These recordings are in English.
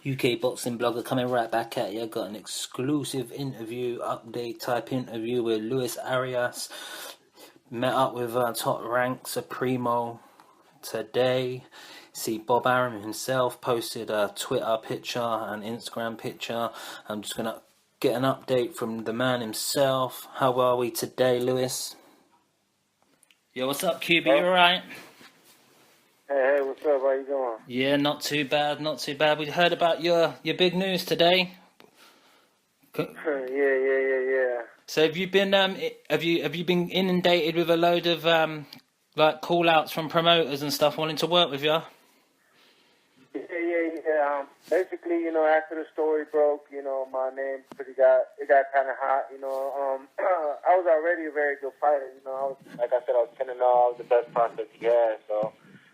UK boxing blogger coming right back at you. Got an exclusive interview, update type interview with Cuba Arias. Met up with Top Rank Supremo today. See, Bob Arum himself posted a Twitter picture and Instagram picture. I'm just gonna get an update from the man himself. How are we today, Lewis? Yo, what's up, QB? You alright? Hey, what's up? How you doing? Yeah, not too bad, not too bad. We heard about your big news today. Yeah. So have you been have you been inundated with a load of like call outs from promoters and stuff wanting to work with you? Yeah. Basically, after the story broke, my name got kind of hot. I was already a very good fighter. Like I said, I was 10-0. I was the best prospect he had. So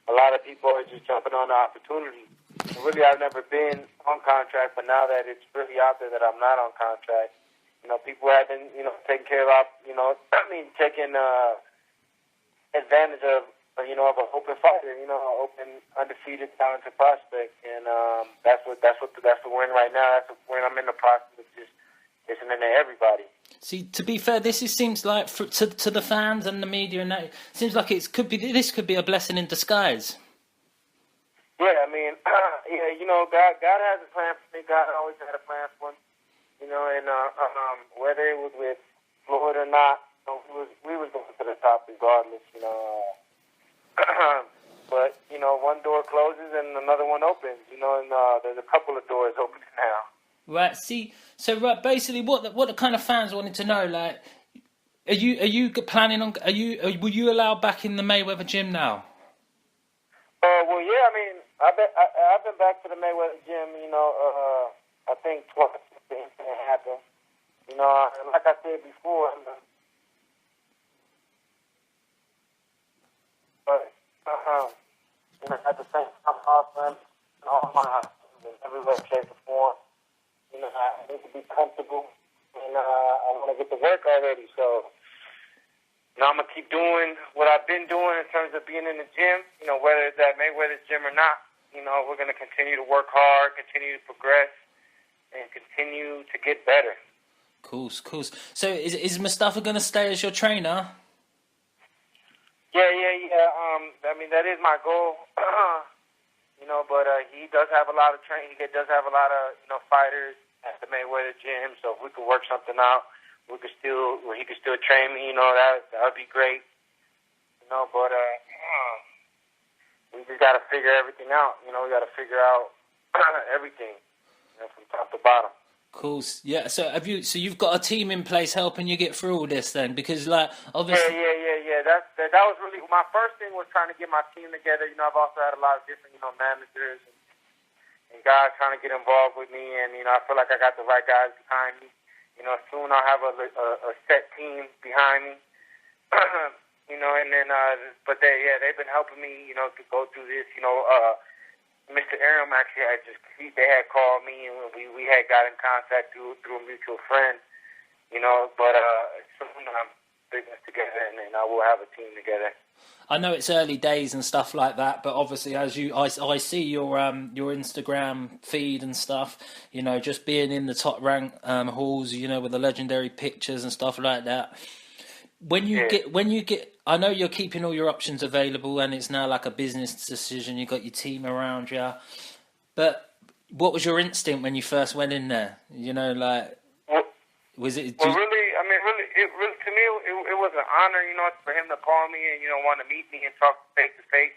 a lot of people are just jumping on the opportunity. And really, I've never been on contract, but now that it's really out there that I'm not on contract, people have been, taking care of, taking advantage of an open fighter, open undefeated talented prospect, and that's what we're in right now. That's when I'm in the process of just listening to everybody. See, to be fair, seems like to the fans and the media, and that it seems like this could be a blessing in disguise. Yeah, I mean, God has a plan for me. God always had a plan for me. And whether it was with Floyd or not, we was going to the top regardless. But one door closes and another one opens. And there's a couple of doors opening now. Right. See. So basically, what the kind of fans wanted to know, like, are you planning on? Will you allow back in the Mayweather gym now? Well, yeah. I mean, I've been back to the Mayweather gym. I think twice. The incident happened. Like I said before. But at the same time, I'm offering all my options in every way, shape, or form. I need to be comfortable, and I want to get to work already. So, I'm going to keep doing what I've been doing in terms of being in the gym, whether it's at Mayweather's gym or not. We're going to continue to work hard, continue to progress, and continue to get better. Cool. So, is Mustafa going to stay as your trainer? Yeah. I mean, that is my goal. But he does have a lot of training. He does have a lot of fighters at the Mayweather gym. So if we could work something out, he could still train me. That would be great. But we just got to figure everything out. We got to figure out everything from top to bottom. Cool. Yeah. So you've got a team in place helping you get through all this then, because like obviously. Yeah. That was really my first thing was trying to get my team together. I've also had a lot of different managers and guys trying to get involved with me, and I feel like I got the right guys behind me. Soon I'll have a set team behind me. And then but they've been helping me to go through this. Mr. Arum actually they had called me, and we had got in contact through a mutual friend. But soon I'm business together, and then I will have a team together. I know it's early days and stuff like that, but obviously, I see your Instagram feed and stuff. Just being in the Top Rank halls, with the legendary pictures and stuff like that. When you get, I know you're keeping all your options available, and it's now like a business decision. You got your team around you, but what was your instinct when you first went in there? Was it? To me, it was an honor, for him to call me and, want to meet me and talk face to face.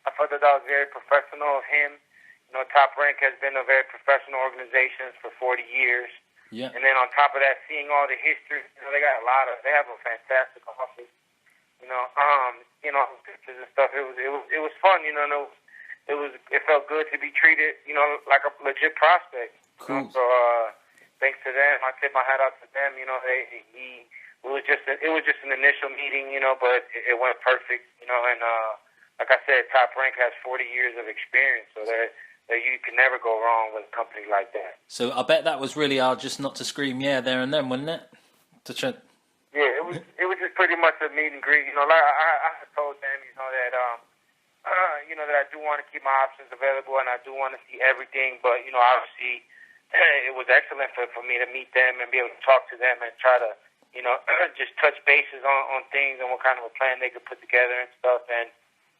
I thought that was very professional of him. Top Rank has been a very professional organization for 40 years. Yeah. And then on top of that, seeing all the history, they have a fantastic office. Pictures and stuff. It was fun, it felt good to be treated, like a legit prospect. Cool. So, thanks to them, I tip my hat out to them. It was just an initial meeting, but it went perfect, and like I said, Top Rank has 40 years of experience, so that you can never go wrong with a company like that. So I bet that was really hard just not to scream yeah there and then, wasn't it? Yeah, it was just pretty much a meet and greet. Like I told them, that that I do want to keep my options available, and I do want to see everything. But, obviously, it was excellent for me to meet them and be able to talk to them and try to, just touch bases on things and what kind of a plan they could put together and stuff. And,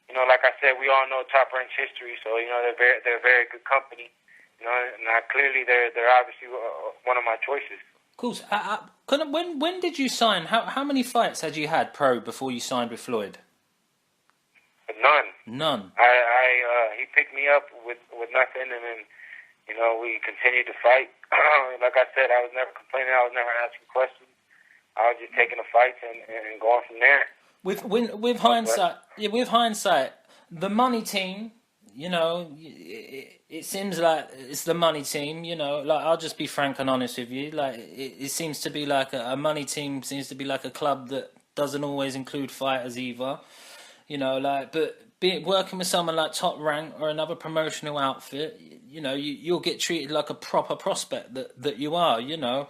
like I said, we all know Top Rank's history, so, they're a very good company. And clearly they're obviously one of my choices. Cool. When did you sign? How many fights had you had pro before you signed with Floyd? None. He picked me up with nothing, and then we continued to fight. Like I said, I was never complaining. I was never asking questions. I was just taking the fights and going from there. With hindsight, the money team. It seems like it's the money team. Like I'll just be frank and honest with you. Like it seems to be like a money team seems to be like a club that doesn't always include fighters either. But working with someone like Top Rank or another promotional outfit, you'll get treated like a proper prospect that you are. You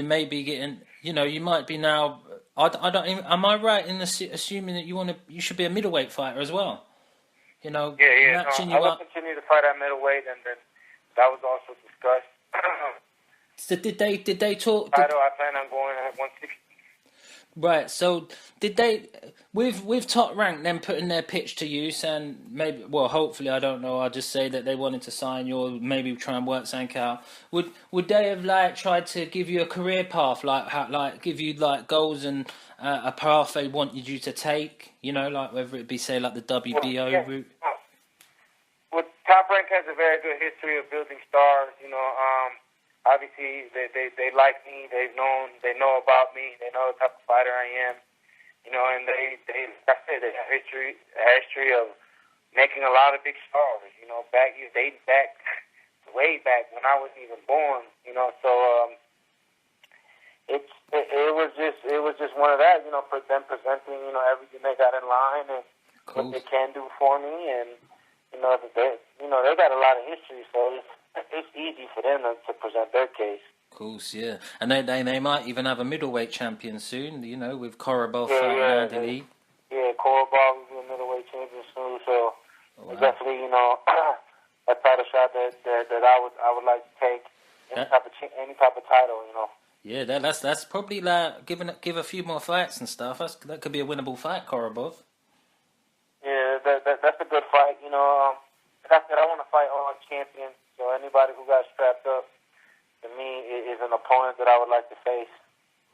may be getting. You might be now. I don't. Am I right in assuming that you should be a middleweight fighter as well? Yeah. I will continue to fight at middleweight, and then that was also discussed. So did they talk? I plan on going at 160. Right. So did they with Top Rank then putting their pitch to use and hopefully I don't know. I'll just say that they wanted to sign you or maybe try and work something out. Would they have tried to give you a career path give you goals and a path they wanted you to take? Whether it be say the WBO route. Well, Top Rank has a very good history of building stars. Obviously, they like me. They know about me. They know the type of fighter I am. And they like I said, they have a history of making a lot of big stars. Dating back way back when I wasn't even born. So it was just one of that. For them presenting everything they got in line and what they can do for me, and they got a lot of history, so it's easy for them to present their case. Of course, yeah. And they might even have a middleweight champion soon, with Korobov fighting Andy. Yeah, Korobov will be a middleweight champion soon, so definitely, a title shot that I would like to take, any type of title, Yeah, that's probably give a few more fights and stuff. That could be a winnable fight, Korobov. Yeah, that's a good fight, Like I said, I want to fight all champions, so anybody who got strapped up, to me, is an opponent that I would like to face.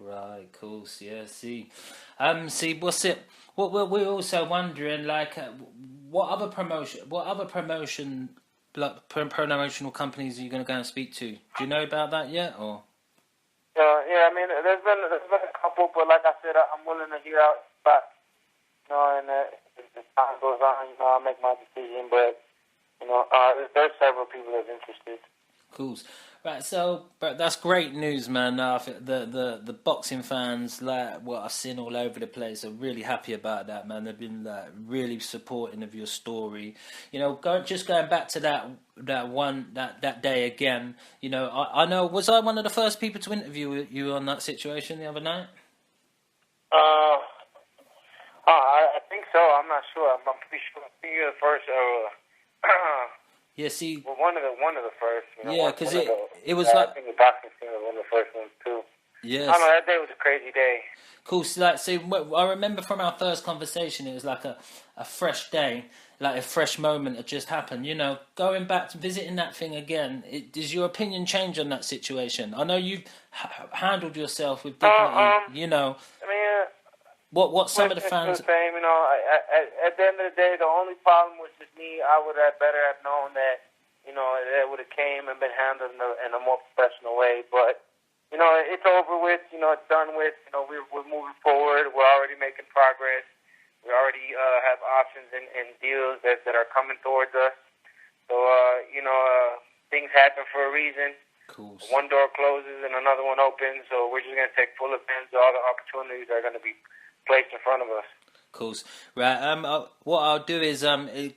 Right, cool. Yeah, see, what's it? What we're also wondering, what other promotional companies are you going to go and speak to? Do you know about that yet, or? Yeah, I mean, there's been a couple, but like I said, I'm willing to hear out spots. And as time goes on, I'll make my decision. But there's several people that's interested. Cool. Right, so but that's great news, man. The boxing fans, what I've seen all over the place, are really happy about that, man. They've been really supporting of your story. Going back to that day again. I know. Was I one of the first people to interview you on that situation the other night? I think so. I'm not sure. I'm pretty sure. I think you're the first. Yeah, see. Well, one of the first. Yeah, because it was I think the boxing scene was one of the first ones too. Yes. I don't know. That day was a crazy day. Cool. So, I remember from our first conversation, it was like a fresh day, like a fresh moment had just happened. Going back to visiting that thing again. Does your opinion change on that situation? I know you've handled yourself with dignity. I mean. What some of the fans... The same, at the end of the day, the only problem was just me. I would have better have known that, it would have came and been handled in a more professional way. But, it's over with. It's done with. We're moving forward. We're already making progress. We already have options and deals that are coming towards us. So, things happen for a reason. Cool. One door closes and another one opens. So we're just going to take full advantage of all the opportunities that are going to be placed in front of us. Cool. Right. What I'll do is there's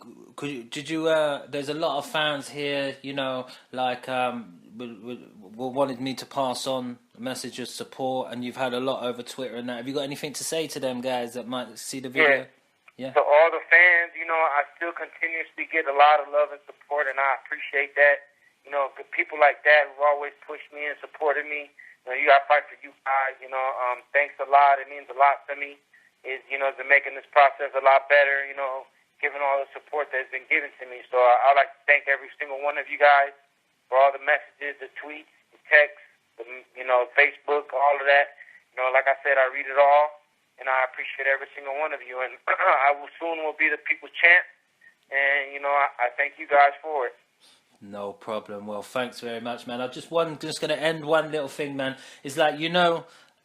a lot of fans here, wanted me to pass on a message of support, and you've had a lot over Twitter and that. Have you got anything to say to them guys that might see the video? Yeah. So all the fans, I still continuously get a lot of love and support, and I appreciate that. Good people like that who always pushed me and supported me. You got to fight for you guys. Thanks a lot. It means a lot to me. To making this process a lot better. Given all the support that's been given to me. So I'd like to thank every single one of you guys for all the messages, the tweets, the texts, Facebook, all of that. Like I said, I read it all, and I appreciate every single one of you. And I will soon be the people's champ, and I thank you guys for it. No problem. Well, thanks very much, man. Just going to end one little thing, man. It's like,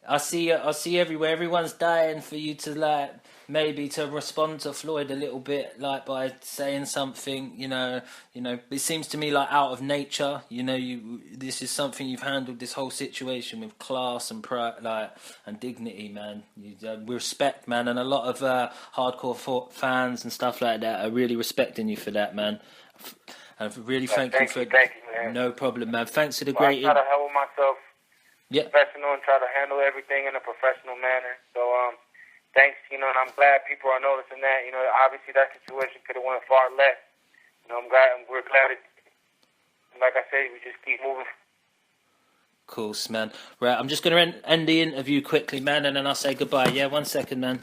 I see everywhere. Everyone's dying for you to maybe to respond to Floyd a little bit, by saying something. It seems to me like out of nature. This is something you've handled this whole situation with class and pride, and dignity, man. We respect, man, and a lot of hardcore fans and stuff like that are really respecting you for that, man. And really thank you, man. No problem, man. Thanks for the I great. try to handle myself professional and try to handle everything in a professional manner. So thanks, and I'm glad people are noticing that. Obviously that situation could have went far less. We're glad. Like I said, we just keep moving. Cool, man. Right, I'm just going to end the interview quickly, man, and then I'll say goodbye. Yeah, 1 second, man.